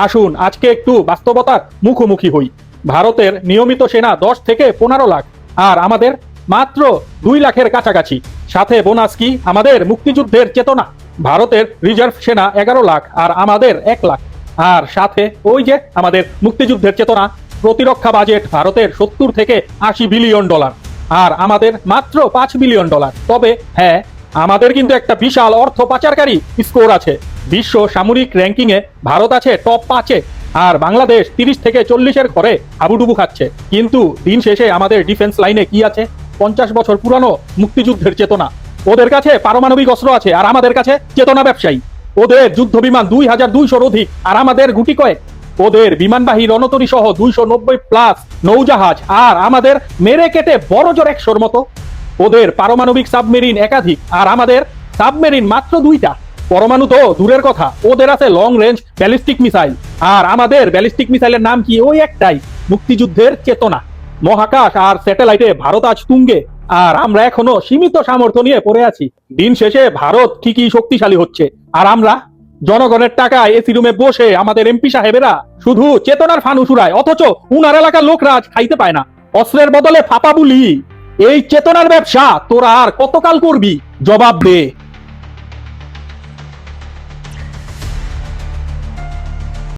আসুন আজকে একটু বাস্তবতার মুখোমুখি হই। ভারতের নিয়মিত সেনা 10 থেকে 15 লাখ, আর আমাদের মাত্র 2 লাখের কাছাকাছি। সাথে বোনাস কি আমাদের মুক্তিযুদ্ধের চেতনা। ভারতের রিজার্ভ সেনা 11 লাখ আর আমাদের 1 লাখ। আর সাথে ওই যে আমাদের মুক্তিযুদ্ধের চেতনা। প্রতিরক্ষা বাজেট ভারতের 70 থেকে 80 বিলিয়ন ডলার, আর আমাদের মাত্র 5 বিলিয়ন ডলার। তবে হ্যাঁ, আমাদের কিন্তু একটা বিশাল অর্থ পাচারকারী স্কোর আছে। বিশ্ব সামরিক র্যাঙ্কিং এ ভারত আছে টপ 5-এ, আর বাংলাদেশ 30 থেকে 40-এর ঘরে হাবুডুবু খাচ্ছে। কিন্তু দিন শেষে আমাদের ডিফেন্স লাইনে কি আছে? 50 বছর পুরানো মুক্তিযুদ্ধের চেতনা। ওদের কাছে পারমাণবিক অস্ত্র আছে, আর আমাদের কাছে চেতনা ব্যবসায়ী। ওদের যুদ্ধ বিমান 2200-র অধিক, আর আমাদের গুটি কয়েক। ওদের বিমানবাহী রণতরী সহ 290+ নৌজাহাজ, আর আমাদের মেরে কেটে বড় জোর 100-র মতো। ওদের পারমাণবিক সাবমেরিন একাধিক, আর আমাদের সাবমেরিন মাত্র 2টা। পরমাণু তো দূরের কথা, ওদের আছে লং রেঞ্জ ব্যালিস্টিক মিসাইল, আর আমাদের ব্যালিস্টিক মিসাইলের নাম কি? ওই একটাই, মুক্তিযুদ্ধের চেতনা। মহাকাশ আর স্যাটেলাইটে ভারত আজ তুঙ্গে, আর আমরা এখনো সীমিত সামর্থ্য নিয়ে পড়ে আছি। দিন শেষে ভারত ঠিকই শক্তিশালী হচ্ছে, আর আমরা জনগণের টাকায় এসি রুমে বসে আমাদের এমপি সাহেবেরা শুধু চেতনার ফানুস উড়ায়, অথচ উনার এলাকার লোকরা আজ খাইতে পায় না। অস্ত্রের বদলে ফাপা বুলি। এই চেতনার ব্যবসা তোরা আর কতকাল করবি? জবাব দে।